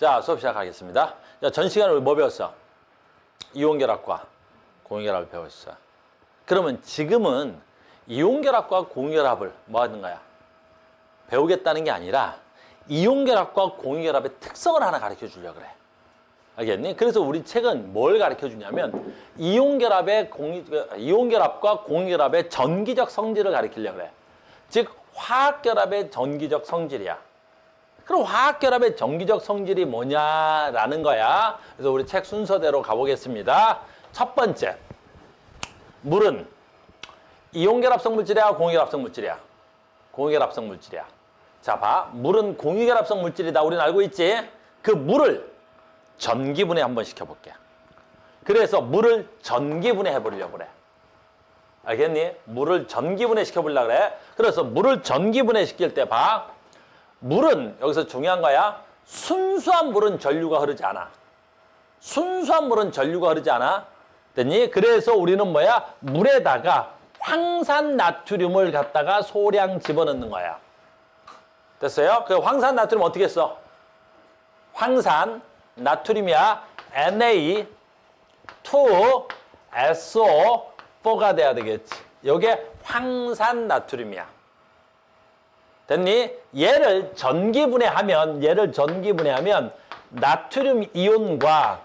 자, 수업 시작하겠습니다. 자, 전 시간에 우리 뭐 배웠어? 이온결합과 공유결합을 배웠어. 그러면 지금은 이온결합과 공유결합을 뭐 하는 거야? 배우겠다는 게 아니라 이온결합과 공유결합의 특성을 하나 가르쳐 주려고 그래. 알겠니? 그래서 우리 책은 뭘 가르쳐 주냐면 이온결합과 공유결합의 전기적 성질을 가르치려고 그래. 즉 화학결합의 전기적 성질이야. 그럼 화학결합의 전기적 성질이 뭐냐라는 거야. 그래서 우리 책 순서대로 가보겠습니다. 첫 번째, 물은 이온결합성 물질이야, 공유결합성 물질이야? 공유결합성 물질이야. 자, 봐. 물은 공유결합성 물질이다. 우리는 알고 있지? 그 물을 전기분해 한번 시켜볼게. 그래서 물을 전기분해 해보려고 그래. 알겠니? 물을 전기분해 시켜보려고 그래. 그래서 물을 전기분해 시킬 때 봐. 물은 여기서 중요한 거야. 순수한 물은 전류가 흐르지 않아. 순수한 물은 전류가 흐르지 않아. 됐니? 그래서 우리는 뭐야? 물에다가 황산 나트륨을 갖다가 소량 집어넣는 거야. 됐어요? 그 황산 나트륨 어떻게 써? 황산 나트륨이야. Na2SO4가 돼야 되겠지. 이게 황산 나트륨이야. 됐니? 얘를 전기분해하면 나트륨 이온과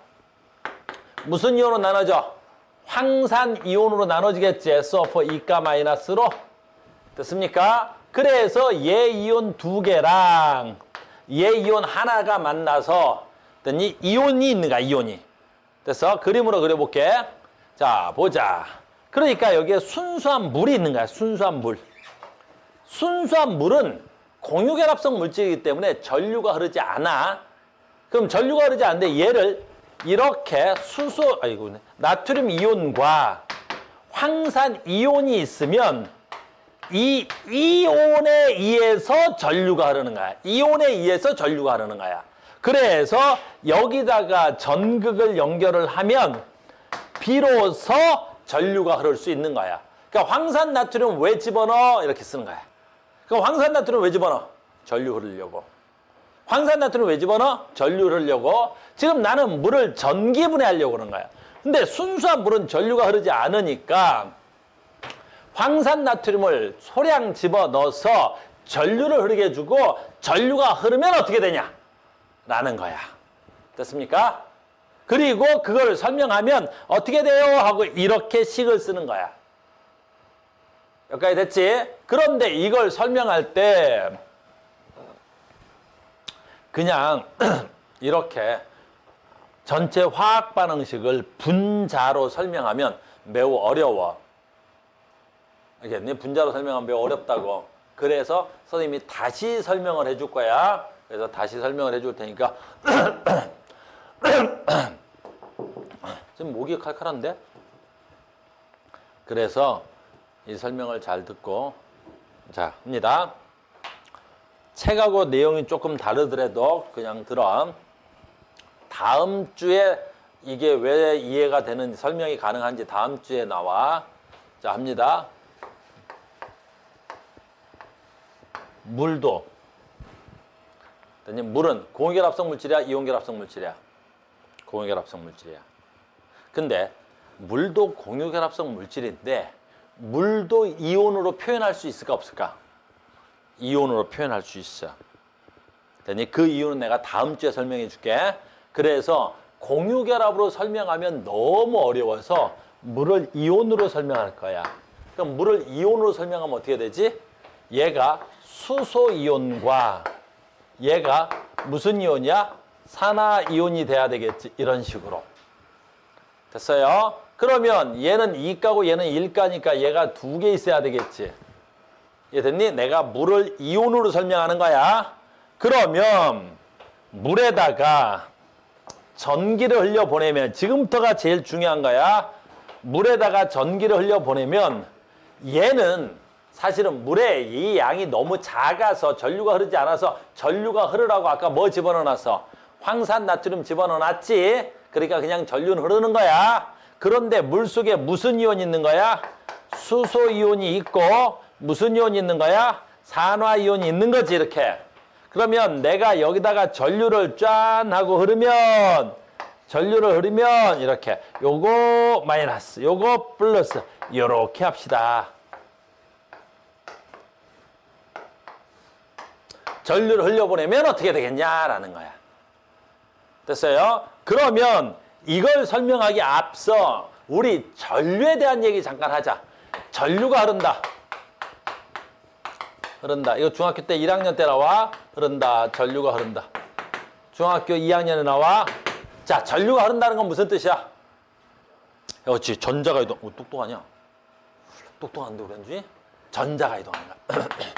무슨 이온으로 나눠져? 황산 이온으로 나눠지겠지. SO4 2가 마이너스로. 됐습니까? 그래서 얘 이온 두 개랑 얘 이온 하나가 만나서 됐니? 이온이 있는 거야, 이온이. 됐어? 그림으로 그려볼게. 자, 보자. 그러니까 여기에 순수한 물이 있는 거야, 순수한 물. 순수한 물은 공유결합성 물질이기 때문에 전류가 흐르지 않아. 그럼 전류가 흐르지 않는데 얘를 이렇게 나트륨 이온과 황산 이온이 있으면 이 이온에 의해서 전류가 흐르는 거야. 이온에 의해서 전류가 흐르는 거야. 그래서 여기다가 전극을 연결을 하면 비로소 전류가 흐를 수 있는 거야. 그러니까 황산 나트륨 왜 집어넣어? 이렇게 쓰는 거야. 그럼 황산 나트륨 왜 집어넣어? 전류 흐르려고. 황산 나트륨 왜 집어넣어? 전류 흐르려고. 지금 나는 물을 전기분해하려고 그러는 거야. 근데 순수한 물은 전류가 흐르지 않으니까 황산 나트륨을 소량 집어넣어서 전류를 흐르게 해주고 전류가 흐르면 어떻게 되냐? 라는 거야. 됐습니까? 그리고 그걸 설명하면 어떻게 돼요? 하고 이렇게 식을 쓰는 거야. 여기까지 됐지? 그런데 이걸 설명할 때 그냥 이렇게 전체 화학 반응식을 분자로 설명하면 매우 어려워. 알겠니? 분자로 설명하면 매우 어렵다고. 그래서 선생님이 다시 설명을 해줄 거야. 그래서 다시 설명을 해줄 테니까 지금 목이 칼칼한데? 그래서 이 설명을 잘 듣고 자, 합니다. 책하고 내용이 조금 다르더라도 그냥 들어. 다음 주에 이게 왜 이해가 되는지 설명이 가능한지 다음 주에 나와. 자, 합니다. 물도. 물은 공유결합성 물질이야? 이온결합성 물질이야? 공유결합성 물질이야. 근데 물도 공유결합성 물질인데 물도 이온으로 표현할 수 있을까 없을까? 이온으로 표현할 수 있어. 됐니? 그 이유는 내가 다음 주에 설명해 줄게. 그래서 공유결합으로 설명하면 너무 어려워서 물을 이온으로 설명할 거야. 그럼 물을 이온으로 설명하면 어떻게 되지? 얘가 수소이온과 얘가 무슨 이온이야? 산화이온이 돼야 되겠지. 이런 식으로. 됐어요? 그러면 얘는 2가고 얘는 1가니까 얘가 두 개 있어야 되겠지. 이해됐니? 내가 물을 이온으로 설명하는 거야. 그러면 물에다가 전기를 흘려보내면 지금부터가 제일 중요한 거야. 물에다가 전기를 흘려보내면 얘는 사실은 물의 이 양이 너무 작아서 전류가 흐르지 않아서 전류가 흐르라고 아까 뭐 집어넣어놨어? 황산 나트륨 집어넣어놨지? 그러니까 그냥 전류는 흐르는 거야. 그런데 물속에 무슨 이온이 있는 거야? 수소 이온이 있고 무슨 이온이 있는 거야? 산화 이온이 있는 거지 이렇게. 그러면 내가 여기다가 전류를 짠 하고 흐르면 이렇게 요거 마이너스, 요거 플러스 요렇게 합시다. 전류를 흘려보내면 어떻게 되겠냐라는 거야. 됐어요? 그러면 이걸 설명하기 앞서 우리 전류에 대한 얘기 잠깐 하자. 전류가 흐른다. 이거 중학교 때 1학년 때 나와. 흐른다. 전류가 흐른다. 중학교 2학년에 나와. 자, 전류가 흐른다는 건 무슨 뜻이야? 그렇지. 전자가 이동. 똑똑하냐? 똑똑한데 그런지? 전자가 이동하는 거야.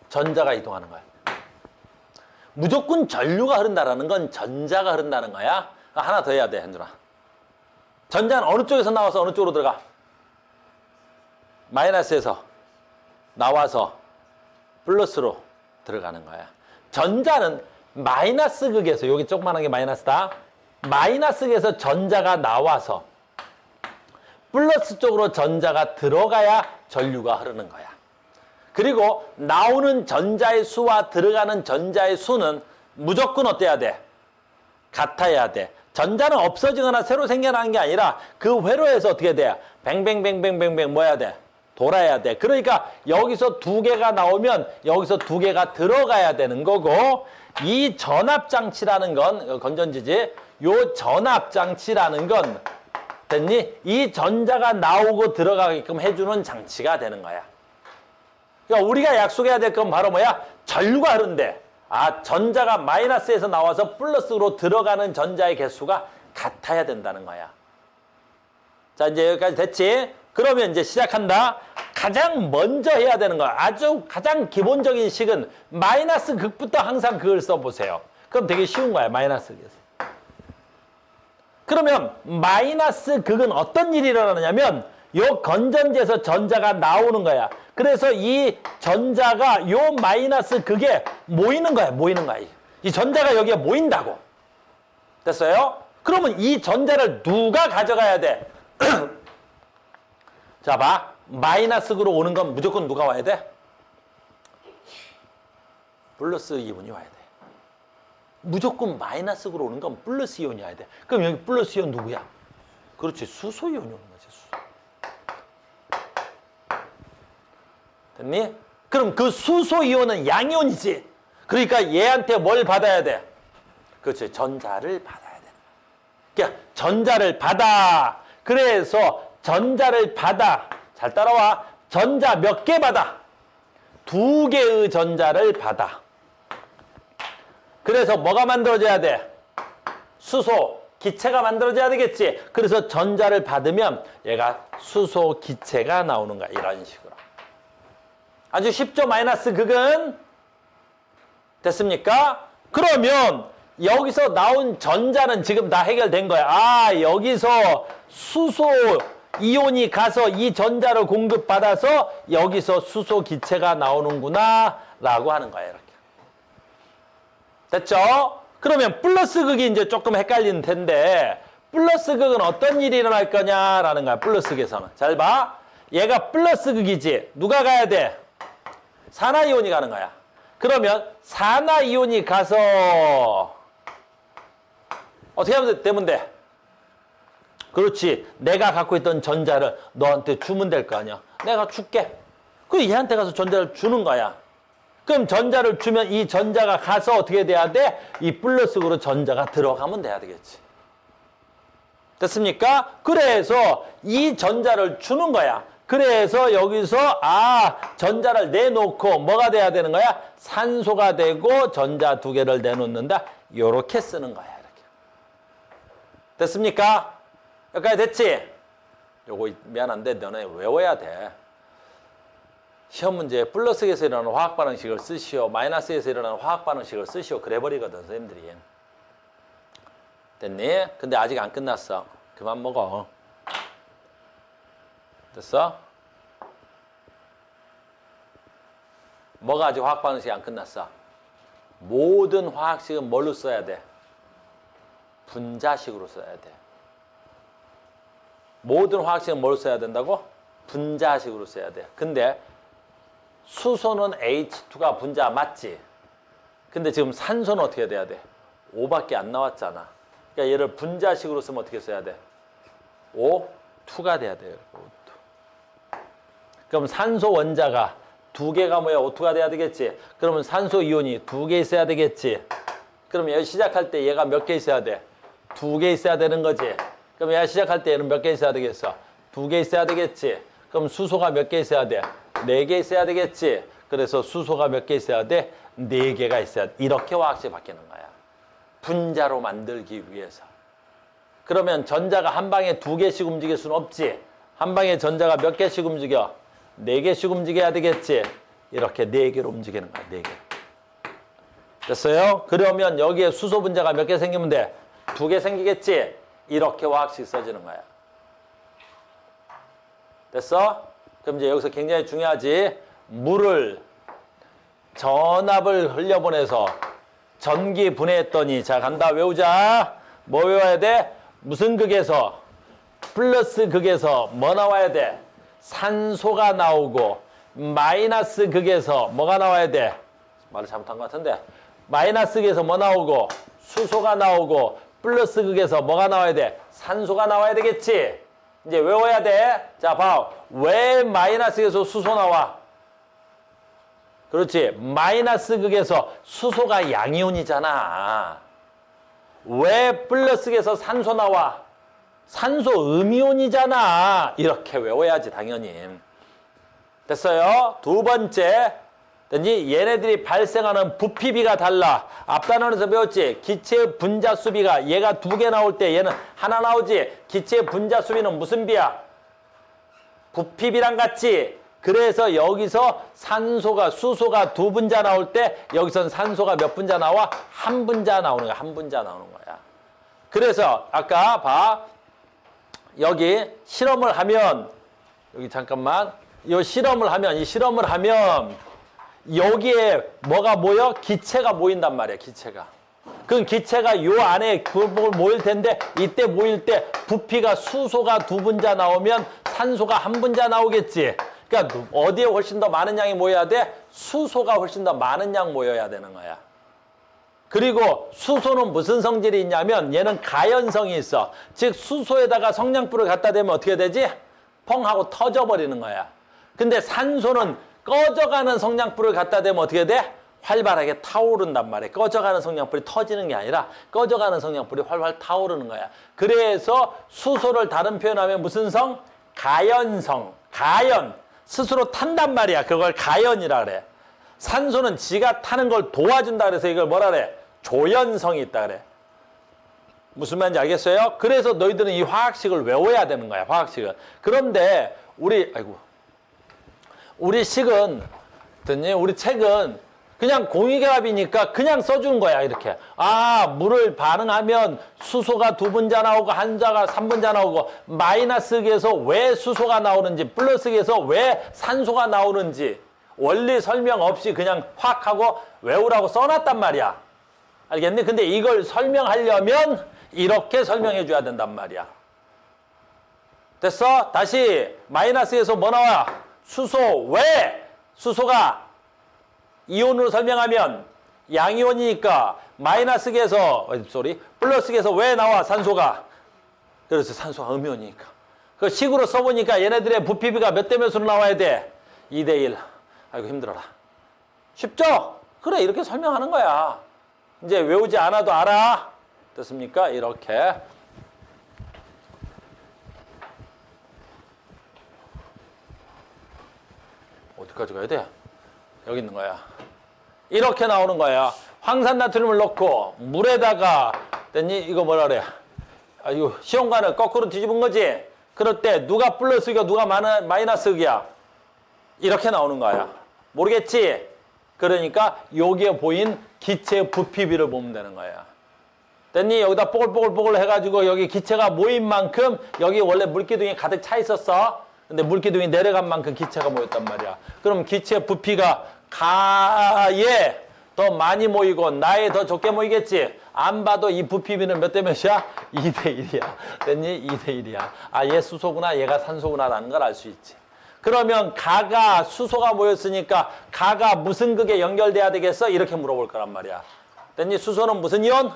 전자가 이동하는 거야. 무조건 전류가 흐른다라는 건 전자가 흐른다는 거야. 하나 더 해야 돼, 현준아. 전자는 어느 쪽에서 나와서 어느 쪽으로 들어가? 마이너스에서 나와서 플러스로 들어가는 거야. 전자는 마이너스 극에서, 여기 조그만한 게 마이너스다. 마이너스 극에서 전자가 나와서 플러스 쪽으로 전자가 들어가야 전류가 흐르는 거야. 그리고 나오는 전자의 수와 들어가는 전자의 수는 무조건 어때야 돼? 같아야 돼. 전자는 없어지거나 새로 생겨나는 게 아니라 그 회로에서 어떻게 돼? 뱅뱅뱅뱅뱅뱅 뭐 해야 돼? 돌아야 돼. 그러니까 여기서 두 개가 나오면 여기서 두 개가 들어가야 되는 거고, 이 전압장치라는 건, 건전지지, 요 전압장치라는 건, 됐니? 이 전자가 나오고 들어가게끔 해주는 장치가 되는 거야. 그러니까 우리가 약속해야 될 건 바로 뭐야? 전류가 흐른대. 아, 전자가 마이너스에서 나와서 플러스로 들어가는 전자의 개수가 같아야 된다는 거야. 자, 이제 여기까지 됐지? 그러면 이제 시작한다. 가장 먼저 해야 되는 거야. 아주 가장 기본적인 식은 마이너스 극부터 항상 그걸 써보세요. 그럼 되게 쉬운 거야, 마이너스 극에서. 그러면 마이너스 극은 어떤 일이 일어나냐면 요 건전지에서 전자가 나오는 거야. 그래서 이 전자가 요 마이너스 극에 모이는 거야. 이 전자가 여기에 모인다고. 됐어요? 그러면 이 전자를 누가 가져가야 돼? 자, 봐. 마이너스 극으로 오는 건 무조건 누가 와야 돼? 플러스 이온이 와야 돼. 무조건 마이너스 극으로 오는 건 플러스 이온이 와야 돼. 그럼 여기 플러스 이온 누구야? 그렇지. 수소 이온이 오는 거지. 수소. 됐니? 그럼 그 수소 이온은 양이온이지. 그러니까 얘한테 뭘 받아야 돼? 그렇지. 전자를 받아야 돼. 그러니까 전자를 받아. 그래서 전자를 받아. 잘 따라와. 전자 몇 개 받아? 두 개의 전자를 받아. 그래서 뭐가 만들어져야 돼? 수소, 기체가 만들어져야 되겠지. 그래서 전자를 받으면 얘가 수소 기체가 나오는 거야. 이런 식으로. 아주 쉽죠? 마이너스 극은? 됐습니까? 그러면 여기서 나온 전자는 지금 다 해결된 거야. 아, 여기서 수소 이온이 가서 이 전자를 공급받아서 여기서 수소 기체가 나오는구나 라고 하는 거야. 이렇게. 됐죠? 그러면 플러스 극이 이제 조금 헷갈리는 텐데, 플러스 극은 어떤 일이 일어날 거냐라는 거야. 플러스 극에서는. 잘 봐. 얘가 플러스 극이지. 누가 가야 돼? 산화이온이 가는 거야. 그러면 산화이온이 가서 어떻게 하면 되면 돼? 그렇지. 내가 갖고 있던 전자를 너한테 주면 될 거 아니야. 내가 줄게. 그럼 얘한테 가서 전자를 주는 거야. 그럼 전자를 주면 이 전자가 가서 어떻게 돼야 돼? 이 플러스로 전자가 들어가면 돼야 되겠지. 됐습니까? 그래서 이 전자를 주는 거야. 그래서 여기서 전자를 내놓고 뭐가 돼야 되는 거야? 산소가 되고 전자 두 개를 내놓는다. 요렇게 쓰는 거야. 이렇게. 됐습니까? 여기까지 됐지? 요거 미안한데 너네 외워야 돼. 시험 문제에 플러스에서 일어나는 화학 반응식을 쓰시오. 마이너스에서 일어나는 화학 반응식을 쓰시오. 그래 버리거든, 선생님들이. 됐니? 근데 아직 안 끝났어. 그만 먹어. 됐어? 뭐가 아직 화학 반응식이 안 끝났어? 모든 화학식은 뭘로 써야 돼? 분자식으로 써야 돼. 모든 화학식은 뭘로 써야 된다고? 분자식으로 써야 돼. 근데 수소는 H2가 분자 맞지? 근데 지금 산소는 어떻게 돼야 돼? 5밖에 안 나왔잖아. 그러니까 얘를 분자식으로 쓰면 어떻게 써야 돼? O2가 돼야 돼요. O2. 그럼 산소 원자가 2개가 뭐야? O2가 돼야 되겠지? 그러면 산소 이온이 2개 있어야 되겠지? 그럼 얘 시작할 때 얘가 몇 개 있어야 돼? 2개 있어야 되는 거지? 그럼 얘 시작할 때 얘는 몇 개 있어야 되겠어? 2개 있어야 되겠지? 그럼 수소가 몇 개 있어야 돼? 4개 있어야 되겠지? 그래서 수소가 몇 개 있어야 돼? 4개가 있어야 돼. 이렇게 화학식이 바뀌는 거야. 분자로 만들기 위해서. 그러면 전자가 한 방에 2개씩 움직일 수는 없지. 한 방에 전자가 몇 개씩 움직여? 4개씩 움직여야 되겠지. 이렇게 4개로 움직이는 거야. 4개. 됐어요? 그러면 여기에 수소 분자가 몇 개 생기면 돼? 2개 생기겠지. 이렇게 화학식 써지는 거야. 됐어? 그럼 이제 여기서 굉장히 중요하지. 물을 전압을 흘려보내서 전기 분해했더니, 자 간다. 외우자. 뭐 외워야 돼? 무슨 극에서? 플러스 극에서 뭐 나와야 돼? 산소가 나오고, 마이너스 극에서 뭐가 나와야 돼? 말을 잘못한 것 같은데. 마이너스 극에서 뭐 나오고, 수소가 나오고, 플러스 극에서 뭐가 나와야 돼? 산소가 나와야 되겠지? 이제 외워야 돼. 자, 봐. 왜 마이너스 극에서 수소 나와? 그렇지. 마이너스 극에서 수소가 양이온이잖아. 왜 플러스 극에서 산소 나와? 산소 음이온이잖아. 이렇게 외워야지, 당연히. 됐어요? 두 번째. 얘네들이 발생하는 부피비가 달라. 앞 단원에서 배웠지? 기체의 분자 수비가 얘가 2개 나올 때 얘는 하나 나오지? 기체의 분자 수비는 무슨 비야? 부피비랑 같지? 그래서 여기서 산소가, 수소가 2분자 나올 때 여기선 산소가 몇 분자 나와? 1분자 나오는 거야. 1분자 나오는 거야. 그래서 아까 봐. 여기 실험을 하면, 여기 잠깐만. 이 실험을 하면 여기에 뭐가 모여? 기체가 모인단 말이야. 기체가. 그럼 기체가 요 안에 모일 텐데, 이때 모일 때 부피가 수소가 2분자 나오면 산소가 1분자 나오겠지. 그러니까 어디에 훨씬 더 많은 양이 모여야 돼? 수소가 훨씬 더 많은 양 모여야 되는 거야. 그리고 수소는 무슨 성질이 있냐면 얘는 가연성이 있어. 즉 수소에다가 성냥불을 갖다 대면 어떻게 되지? 펑 하고 터져버리는 거야. 근데 산소는 꺼져가는 성냥불을 갖다 대면 어떻게 돼? 활발하게 타오른단 말이야. 꺼져가는 성냥불이 터지는 게 아니라 꺼져가는 성냥불이 활활 타오르는 거야. 그래서 수소를 다른 표현하면 무슨 성? 가연성. 가연. 스스로 탄단 말이야. 그걸 가연이라 그래. 산소는 지가 타는 걸 도와준다 그래서 이걸 뭐라 그래? 조연성이 있다 그래. 무슨 말인지 알겠어요? 그래서 너희들은 이 화학식을 외워야 되는 거야. 화학식을. 그런데 우리 식은, 우리 책은 그냥 공유결합이니까 그냥 써주는 거야. 이렇게. 아, 물을 반응하면 수소가 2분자 나오고 한자가 3분자 나오고, 마이너스 극에서 왜 수소가 나오는지, 플러스 극에서 왜 산소가 나오는지 원리 설명 없이 그냥 확 하고 외우라고 써놨단 말이야. 알겠니? 근데 이걸 설명하려면 이렇게 설명해 줘야 된단 말이야. 됐어? 다시 마이너스에서 뭐 나와? 수소. 왜? 수소가 이온으로 설명하면 양이온이니까 마이너스에서 플러스에서 왜 나와? 산소가. 그래서 산소가 음이온이니까. 그 식으로 써보니까 얘네들의 부피비가 몇 대 몇으로 나와야 돼? 2대1. 아이고 힘들어라. 쉽죠? 그래, 이렇게 설명하는 거야. 이제 외우지 않아도 알아. 됐습니까? 이렇게. 어디까지 가야 돼? 여기 있는 거야. 이렇게 나오는 거야. 황산나트륨을 넣고 물에다가 됐니? 이거 뭐라 그래? 아, 이거 시험관을 거꾸로 뒤집은 거지? 그럴 때 누가 플러스이고 누가 마이너스이야? 이렇게 나오는 거야. 모르겠지? 그러니까 여기에 보인 기체 부피비를 보면 되는 거야. 됐니? 여기다 뽀글뽀글 해가지고 여기 기체가 모인 만큼 여기 원래 물기둥이 가득 차 있었어. 근데 물기둥이 내려간 만큼 기체가 모였단 말이야. 그럼 기체 부피가 가에 더 많이 모이고 나에 더 적게 모이겠지? 안 봐도 이 부피비는 몇 대 몇이야? 2대1이야. 됐니? 2대1이야. 아, 얘 수소구나, 얘가 산소구나 라는 걸 알 수 있지. 그러면 가가 수소가 모였으니까 가가 무슨 극에 연결돼야 되겠어? 이렇게 물어볼 거란 말이야. 됐니? 수소는 무슨 이온?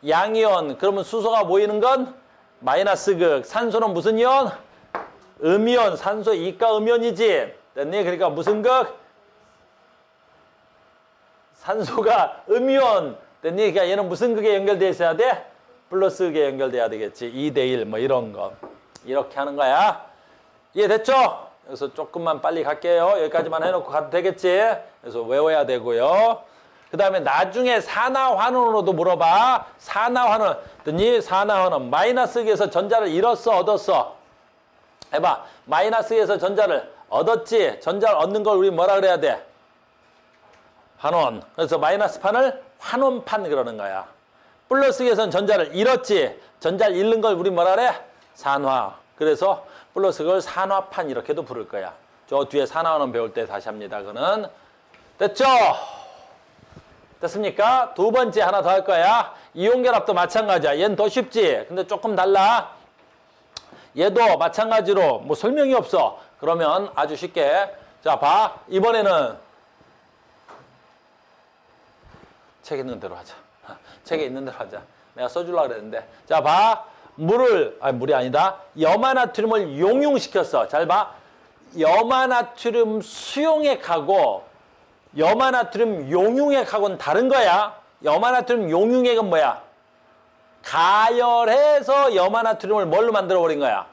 양이온. 그러면 수소가 모이는 건 마이너스 극. 산소는 무슨 이온? 음이온. 산소 이가 음이온이지. 됐니? 그러니까 무슨 극? 산소가 음이온. 됐니? 그러니까 얘는 무슨 극에 연결돼 있어야 돼? 플러스 극에 연결돼야 되겠지. 2대1 뭐 이런 거. 이렇게 하는 거야. 이해됐죠? 여기서 조금만 빨리 갈게요. 여기까지만 해놓고 가도 되겠지? 그래서 외워야 되고요. 그 다음에 나중에 산화환원으로도 물어봐. 산화환원. 됐니? 산화환원. 마이너스에서 전자를 잃었어, 얻었어? 해봐. 마이너스에서 전자를 얻었지? 전자를 얻는 걸 우리 뭐라 그래야 돼? 환원. 그래서 마이너스 판을 환원판 그러는 거야. 플러스에서는 전자를 잃었지? 전자를 잃는 걸 우리 뭐라 그래? 산화. 그래서 플러스 그걸 산화판 이렇게도 부를 거야. 저 뒤에 산화환원 배울 때 다시 합니다. 그거는. 됐죠? 됐습니까? 두 번째 하나 더 할 거야. 이온결합도 마찬가지야. 얘는 더 쉽지? 근데 조금 달라. 얘도 마찬가지로 뭐 설명이 없어. 그러면 아주 쉽게. 자, 봐. 이번에는 책에 있는 대로 하자. 책에 있는 대로 하자. 내가 써주려고 그랬는데. 자, 봐. 물이 아니다. 염화나트륨을 용융시켰어. 잘 봐. 염화나트륨 수용액하고 염화나트륨 용융액하고는 다른 거야. 염화나트륨 용융액은 뭐야? 가열해서 염화나트륨을 뭘로 만들어버린 거야?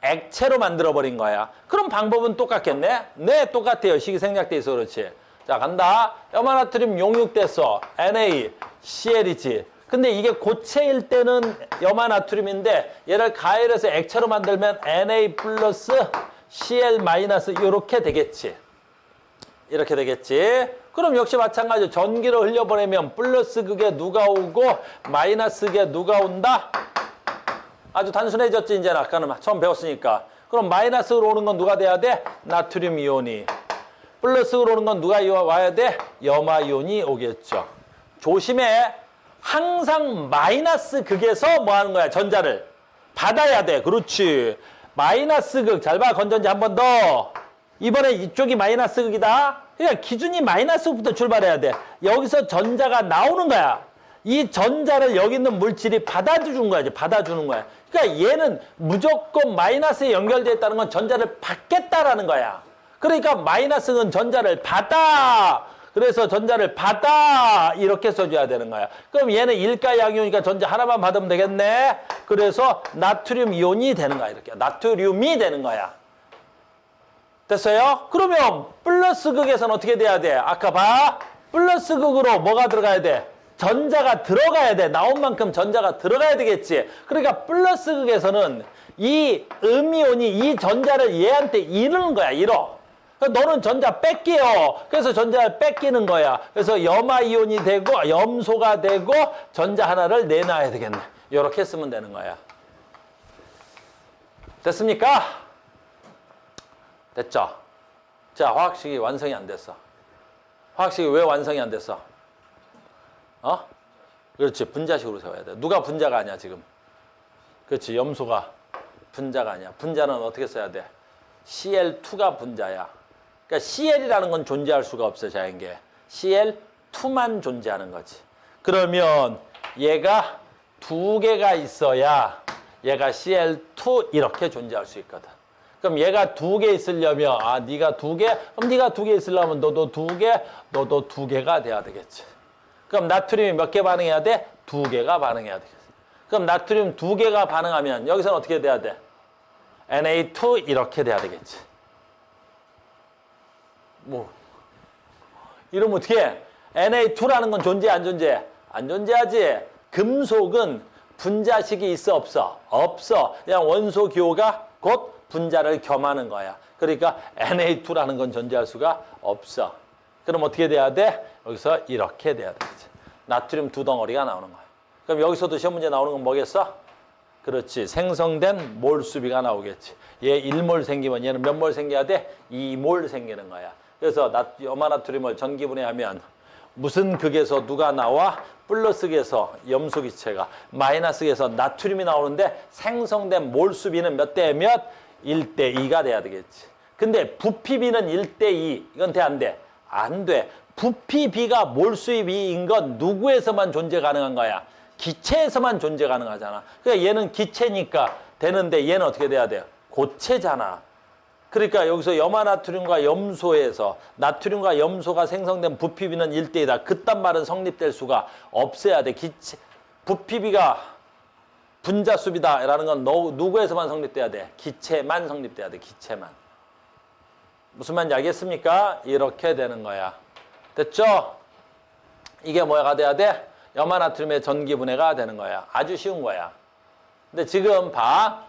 액체로 만들어버린 거야. 그럼 방법은 똑같겠네? 네, 똑같아요. 식이생략돼 있어 그렇지. 자, 간다. 염화나트륨 용육됐어. NaCl이지. 근데 이게 고체일 때는 염화나트륨인데 얘를 가열해서 액체로 만들면 Na 플러스 Cl 마이너스 이렇게 되겠지. 이렇게 되겠지. 그럼 역시 마찬가지로 전기를 흘려보내면 플러스 극에 누가 오고 마이너스 극에 누가 온다? 아주 단순해졌지 이제는. 아까는 처음 배웠으니까. 그럼 마이너스로 오는 건 누가 돼야 돼? 나트륨 이온이. 플러스로 오는 건 누가 와야 돼? 염화 이온이 오겠죠. 조심해. 항상 마이너스 극에서 뭐 하는 거야? 전자를 받아야 돼. 그렇지. 마이너스 극. 잘 봐. 건전지 한 번 더. 이번에 이쪽이 마이너스 극이다. 그러니까 기준이 마이너스부터 출발해야 돼. 여기서 전자가 나오는 거야. 이 전자를 여기 있는 물질이 받아주는 거야. 받아주는 거야. 그러니까 얘는 무조건 마이너스에 연결되어 있다는 건 전자를 받겠다라는 거야. 그러니까 마이너스는 전자를 받아. 그래서 전자를 받아 이렇게 써줘야 되는 거야. 그럼 얘는 일가 양이오니까 전자 하나만 받으면 되겠네. 그래서 나트륨 이온이 되는 거야. 이렇게 나트륨이 되는 거야. 됐어요? 그러면 플러스 극에서는 어떻게 돼야 돼? 아까 봐. 플러스 극으로 뭐가 들어가야 돼? 전자가 들어가야 돼. 나온 만큼 전자가 들어가야 되겠지. 그러니까 플러스 극에서는 이 음이온이 이 전자를 얘한테 잃는 거야. 잃어. 너는 전자 뺏겨요. 그래서 전자를 뺏기는 거야. 그래서 염화이온이 되고 염소가 되고 전자 하나를 내놔야 되겠네. 이렇게 쓰면 되는 거야. 됐습니까? 됐죠? 자, 화학식이 완성이 안 됐어. 화학식이 왜 완성이 안 됐어? 그렇지. 분자식으로 세워야 돼. 누가 분자가 아니야 지금? 그렇지. 염소가 분자가 아니야. 분자는 어떻게 써야 돼? Cl2가 분자야. 그러니까 CL이라는 건 존재할 수가 없어, 자연계에. Cl2만 존재하는 거지. 그러면 얘가 두 개가 있어야 얘가 Cl2 이렇게 존재할 수 있거든. 그럼 얘가 두 개 있으려면 네가 두 개? 그럼 네가 두 개 있으려면 너도 두 개, 너도 두 개가 돼야 되겠지. 그럼 나트륨이 몇 개 반응해야 돼? 두 개가 반응해야 되겠지. 그럼 나트륨 두 개가 반응하면 여기서는 어떻게 돼야 돼? Na2 이렇게 돼야 되겠지. 뭐 이러면 어떻게 해? Na2라는 건 존재해 안 존재해? 안 존재하지. 금속은 분자식이 있어 없어? 없어. 그냥 원소 기호가 곧 분자를 겸하는 거야. 그러니까 Na2라는 건 존재할 수가 없어. 그럼 어떻게 돼야 돼? 여기서 이렇게 돼야 되겠지. 나트륨 두 덩어리가 나오는 거야. 그럼 여기서도 시험 문제 나오는 건 뭐겠어? 그렇지. 생성된 몰 수비가 나오겠지. 얘 1몰 생기면 얘는 몇 몰 생겨야 돼? 2몰 생기는 거야. 그래서 염화나트륨을 전기분해하면 무슨 극에서 누가 나와? 플러스 극에서 염소기체가, 마이너스 극에서 나트륨이 나오는데 생성된 몰 수비는 몇 대 몇? 1대 2가 돼야 되겠지. 근데 부피비는 1대2. 이건 돼, 안 돼? 안 돼. 부피비가 몰수의 비인 건 누구에서만 존재 가능한 거야? 기체에서만 존재 가능하잖아. 그러니까 얘는 기체니까 되는데 얘는 어떻게 돼야 돼요? 고체잖아. 그러니까 여기서 염화나트륨과 염소에서 나트륨과 염소가 생성된 부피비는 1대2다. 그딴 말은 성립될 수가 없어야 돼. 부피비가 분자수비다 라는 건 누구에서만 성립돼야 돼? 기체만 성립돼야 돼. 기체만. 무슨 말인지 알겠습니까? 이렇게 되는 거야. 됐죠? 이게 뭐가 돼야 돼? 염화나트륨의 전기분해가 되는 거야. 아주 쉬운 거야. 근데 지금 봐.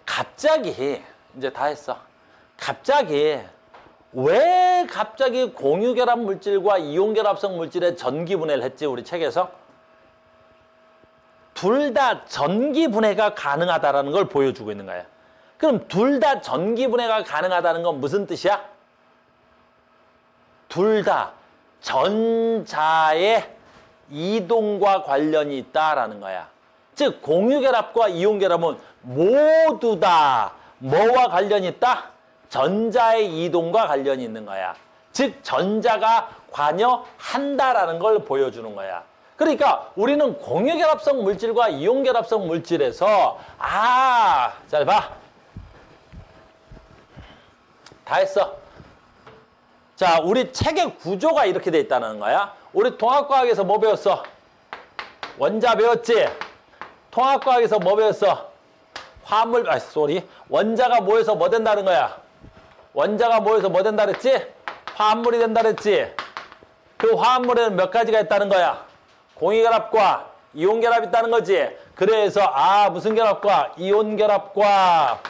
갑자기 이제 다 했어. 갑자기 왜 갑자기 공유결합 물질과 이온결합성 물질의 전기분해를 했지? 우리 책에서? 둘 다 전기분해가 가능하다는 걸 보여주고 있는 거야. 그럼 둘 다 전기분해가 가능하다는 건 무슨 뜻이야? 둘 다 전자의 이동과 관련이 있다라는 거야. 즉 공유결합과 이온결합은 모두 다 뭐와 관련이 있다? 전자의 이동과 관련이 있는 거야. 즉 전자가 관여한다라는 걸 보여주는 거야. 그러니까 우리는 공유결합성 물질과 이온결합성 물질에서 잘 봐. 다 했어. 자, 우리 책의 구조가 이렇게 돼 있다는 거야. 우리 통합과학에서 뭐 배웠어? 원자 배웠지? 통합과학에서 뭐 배웠어? 원자가 모여서 뭐 된다는 거야? 원자가 모여서 뭐 된다 그랬지? 화합물이 된다 그랬지? 그 화합물에는 몇 가지가 있다는 거야? 공유결합과 이온결합이 있다는 거지? 그래서 무슨 결합과? 이온결합과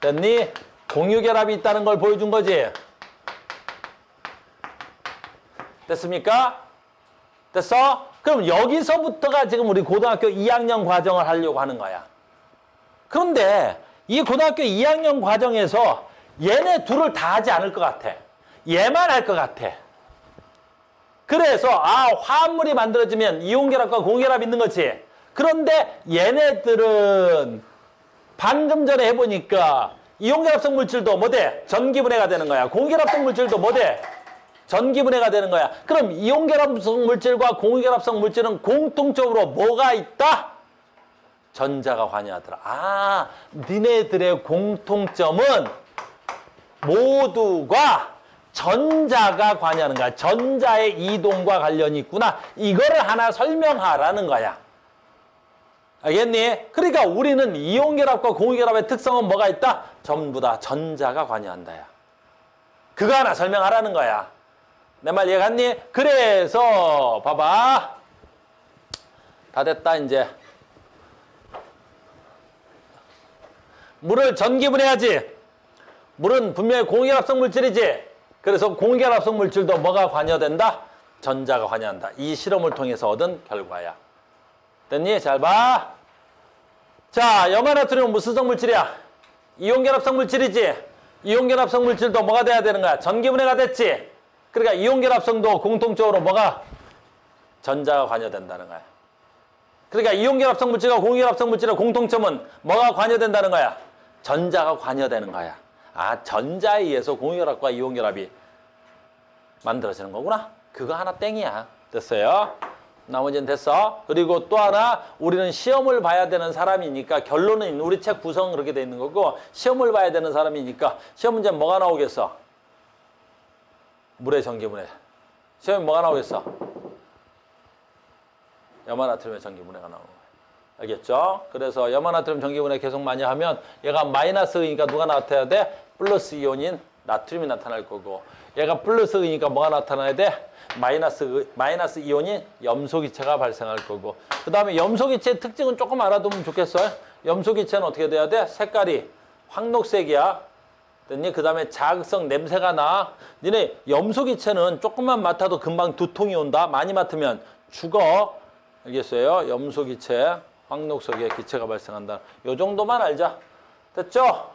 됐니? 공유결합이 있다는 걸 보여준 거지? 됐습니까? 됐어? 그럼 여기서부터가 지금 우리 고등학교 2학년 과정을 하려고 하는 거야. 그런데 이 고등학교 2학년 과정에서 얘네 둘을 다 하지 않을 것 같아. 얘만 할 것 같아. 그래서 화합물이 만들어지면 이온결합과 공유결합이 있는 거지. 그런데 얘네들은 방금 전에 해보니까 이온결합성 물질도 뭐 돼? 전기분해가 되는 거야. 공유결합성 물질도 뭐 돼? 전기분해가 되는 거야. 그럼 이온결합성 물질과 공유결합성 물질은 공통적으로 뭐가 있다? 전자가 관여하더라. 니네들의 공통점은 모두가 전자가 관여하는 거야. 전자의 이동과 관련이 있구나. 이거를 하나 설명하라는 거야. 알겠니? 그러니까 우리는 이온결합과 공유결합의 특성은 뭐가 있다? 전부 다 전자가 관여한다야. 그거 하나 설명하라는 거야. 내 말 이해갔니? 그래서 봐봐. 다 됐다 이제. 물을 전기분해하지. 물은 분명히 공유결합성 물질이지. 그래서 공유결합성 물질도 뭐가 관여된다? 전자가 관여한다. 이 실험을 통해서 얻은 결과야. 됐니? 잘 봐. 자, 염화나트륨은 무슨 성 물질이야? 이온결합성 물질이지. 이온결합성 물질도 뭐가 돼야 되는 거야? 전기분해가 됐지. 그러니까 이온결합성도 공통적으로 뭐가? 전자가 관여된다는 거야. 그러니까 이온결합성 물질과 공유결합성 물질의 공통점은 뭐가 관여된다는 거야? 전자가 관여되는 거야. 전자에 의해서 공유결합과 이온결합이 만들어지는 거구나. 그거 하나 땡이야. 됐어요? 나머지는 됐어. 그리고 또 하나, 우리는 시험을 봐야 되는 사람이니까, 결론은 우리 책 구성은 그렇게 돼 있는 거고, 시험을 봐야 되는 사람이니까 시험 문제는 뭐가 나오겠어? 물의 전기분해. 시험에 뭐가 나오겠어? 염화나트륨의 전기분해가 나오는 거예요. 알겠죠? 그래서 염화나트륨 전기분해 계속 많이 하면 얘가 마이너스이니까 누가 나타나야 돼? 플러스 이온인 나트륨이 나타날 거고, 얘가 플러스이니까 뭐가 나타나야 돼? 마이너스 이온인 염소기체가 발생할 거고, 그 다음에 염소기체의 특징은 조금 알아두면 좋겠어요. 염소기체는 어떻게 돼야 돼? 색깔이 황록색이야. 됐니? 그 다음에 자극성 냄새가 나. 니네 염소기체는 조금만 맡아도 금방 두통이 온다. 많이 맡으면 죽어. 알겠어요? 염소기체, 황록색의 기체가 발생한다. 요 정도만 알자. 됐죠?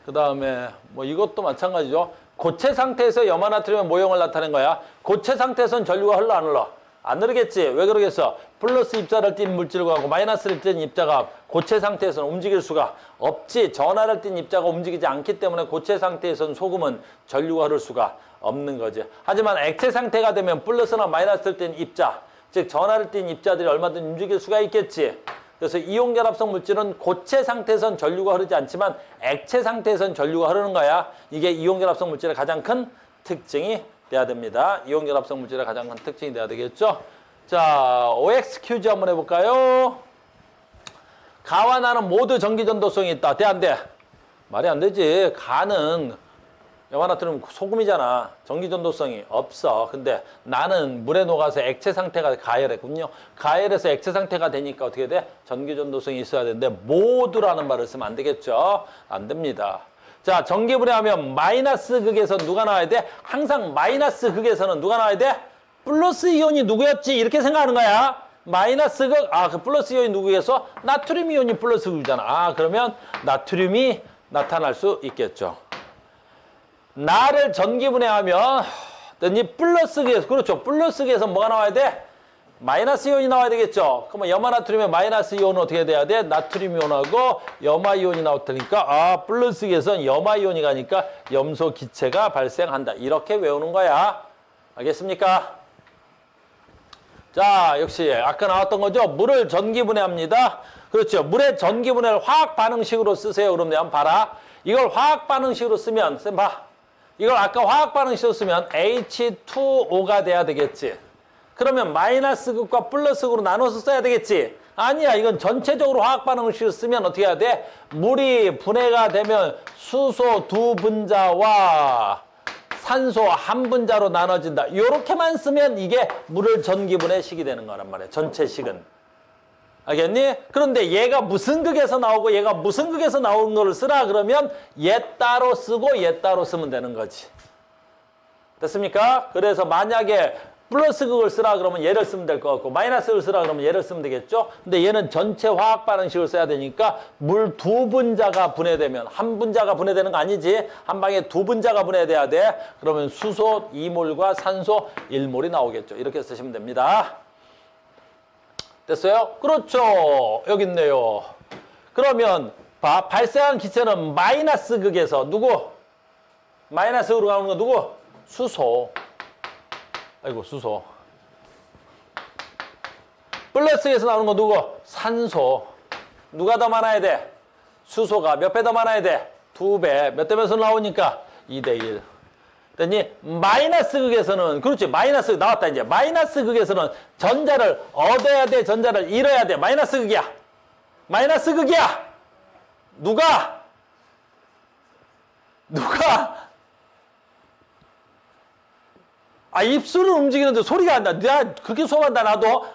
그 다음에 뭐 이것도 마찬가지죠. 고체 상태에서 염화나트륨의 모형을 나타낸 거야. 고체 상태에서는 전류가 흘러 안 흘러? 안 흐르겠지. 왜 그러겠어? 플러스 입자를 띤 물질과 마이너스를 띤 입자가 고체 상태에서는 움직일 수가 없지. 전하를 띤 입자가 움직이지 않기 때문에 고체 상태에서는 소금은 전류가 흐를 수가 없는 거지. 하지만 액체 상태가 되면 플러스나 마이너스를 띤 입자, 즉 전하를 띤 입자들이 얼마든지 움직일 수가 있겠지. 그래서 이온결합성 물질은 고체 상태에선 전류가 흐르지 않지만 액체 상태에선 전류가 흐르는 거야. 이게 이온결합성 물질의 가장 큰 특징이 돼야 됩니다. 이온결합성 물질의 가장 큰 특징이 돼야 되겠죠. 자, OX 퀴즈 한번 해볼까요? 가와 나는 모두 전기전도성이 있다. 돼, 안 돼? 말이 안 되지. 가는 염화나트륨 소금이잖아. 전기전도성이 없어. 근데 나는 물에 녹아서 액체 상태가 가열했군요. 가열해서 액체 상태가 되니까 어떻게 돼? 전기전도성이 있어야 되는데 모두라는 말을 쓰면 안 되겠죠. 안 됩니다. 자, 전기분해하면 마이너스 극에서 누가 나와야 돼? 항상 마이너스 극에서는 누가 나와야 돼? 플러스 이온이 누구였지? 이렇게 생각하는 거야. 마이너스 극, 그 플러스 이온이 누구겠어? 나트륨 이온이 플러스 극이잖아. 그러면 나트륨이 나타날 수 있겠죠. 나를 전기분해하면 이 플러스 극에서, 그렇죠. 플러스 극에서 뭐가 나와야 돼? 마이너스 이온이 나와야 되겠죠. 그러면 염화나트륨의 마이너스 이온은 어떻게 돼야 돼? 나트륨 이온하고 염화 이온이 나올 테니까 플러스 극에선 염화 이온이 가니까 염소 기체가 발생한다. 이렇게 외우는 거야. 알겠습니까? 자, 역시 아까 나왔던 거죠. 물을 전기분해합니다. 그렇죠. 물의 전기분해를 화학 반응식으로 쓰세요. 그럼 내가 한번 봐라. 이걸 화학 반응식으로 쓰면 쌤 봐. 이걸 아까 화학 반응식으로 쓰면 H2O가 돼야 되겠지. 그러면 마이너스 극과 플러스 극으로 나눠서 써야 되겠지. 아니야. 이건 전체적으로 화학 반응식으로 쓰면 어떻게 해야 돼? 물이 분해가 되면 수소 두 분자와 산소 한 분자로 나눠진다. 이렇게만 쓰면 이게 물을 전기분해식이 되는 거란 말이야. 전체식은. 알겠니? 그런데 얘가 무슨 극에서 나오고 얘가 무슨 극에서 나오는 거를 쓰라 그러면 얘 따로 쓰고 얘 따로 쓰면 되는 거지. 됐습니까? 그래서 만약에 플러스 극을 쓰라 그러면 얘를 쓰면 될 것 같고 마이너스 극을 쓰라 그러면 얘를 쓰면 되겠죠? 근데 얘는 전체 화학 반응식을 써야 되니까 물 두 분자가 분해되면 한 분자가 분해되는 거 아니지? 한 방에 두 분자가 분해돼야 돼. 그러면 수소 2몰과 산소 1몰이 나오겠죠. 이렇게 쓰시면 됩니다. 됐어요? 그렇죠. 여기 있네요. 그러면 발생한 기체는 마이너스 극에서 누구? 마이너스 극으로 가는 건 누구? 수소. 아이고, 수소. 플러스에서 나오는 건 누구? 산소. 누가 더 많아야 돼? 수소가 몇 배 더 많아야 돼? 2배. 몇 대 몇으로 나오니까? 2대1. 그랬더니 마이너스 극에서는, 그렇지, 마이너스 극 나왔다 이제. 마이너스 극에서는 전자를 얻어야 돼, 전자를 잃어야 돼. 마이너스 극이야. 마이너스 극이야. 누가? 입술을 움직이는데 소리가 안 나. 내가 그렇게 소리한다, 나도.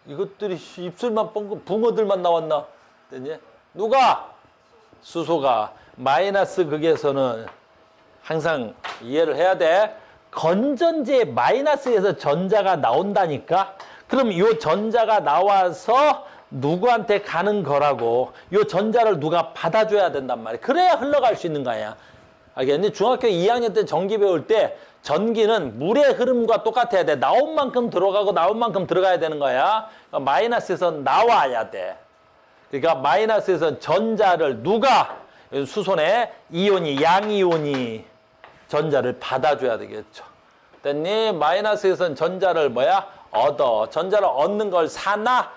이것들이 입술만 뻥긋, 붕어들만 나왔나? 누가? 수소가. 마이너스 극에서는 항상 이해를 해야 돼. 건전지의 마이너스에서 전자가 나온다니까? 그럼 이 전자가 나와서 누구한테 가는 거라고. 이 전자를 누가 받아줘야 된단 말이야. 그래야 흘러갈 수 있는 거야. 알겠니? 중학교 2학년 때 전기 배울 때 전기는 물의 흐름과 똑같아야 돼. 나온 만큼 들어가고 나온 만큼 들어가야 되는 거야. 그러니까 마이너스에서 나와야 돼. 그러니까 마이너스에서 전자를 누가? 수소네 이온이, 양이온이 전자를 받아줘야 되겠죠. 됐니? 마이너스에서는 전자를 뭐야? 얻어. 전자를 얻는 걸 산화,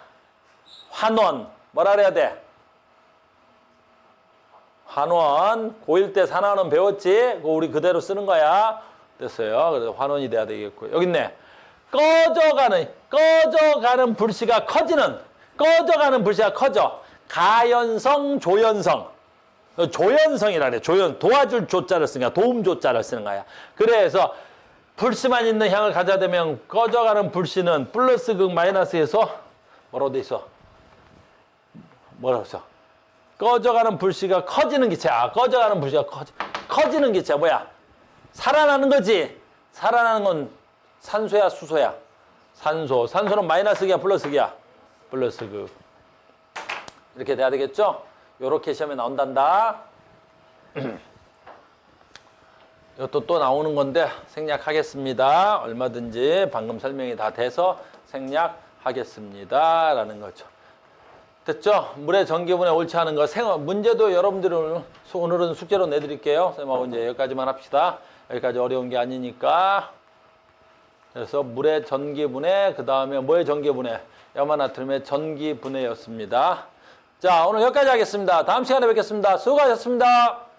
환원. 뭐라 그래야 돼? 환원. 고1 때 산화는 배웠지? 그거 우리 그대로 쓰는 거야. 됐어요. 그래서 환원이 돼야 되겠고요. 여기 있네. 꺼져가는 불씨가 꺼져가는 불씨가 커져. 가연성, 조연성. 조연성이라 그래. 도와줄 조자를 쓰는 거야. 도움 조자를 쓰는 거야. 그래서 불씨만 있는 향을 가져야 되면 꺼져가는 불씨는 플러스 극 마이너스에서 뭐라고 돼 있어? 뭐라고 써? 꺼져가는 불씨가 커지는 기체. 꺼져가는 불씨가 커지는 기체. 뭐야? 살아나는 거지. 살아나는 건 산소야, 수소야? 산소. 산소는 마이너스 극이야, 플러스 극이야? 플러스 극. 이렇게 돼야 되겠죠? 요렇게 시험에 나온단다. 이것도 또 나오는 건데 생략하겠습니다. 얼마든지 방금 설명이 다 돼서 생략하겠습니다. 라는 거죠. 됐죠? 물의 전기분해 옳지 않은 거. 문제도 여러분들은 오늘은 숙제로 내드릴게요. 쌤하고 이제 여기까지만 합시다. 여기까지 어려운 게 아니니까. 그래서 물의 전기분해, 그 다음에 뭐의 전기분해? 염화나트륨의 전기분해였습니다. 자, 오늘 여기까지 하겠습니다. 다음 시간에 뵙겠습니다. 수고하셨습니다.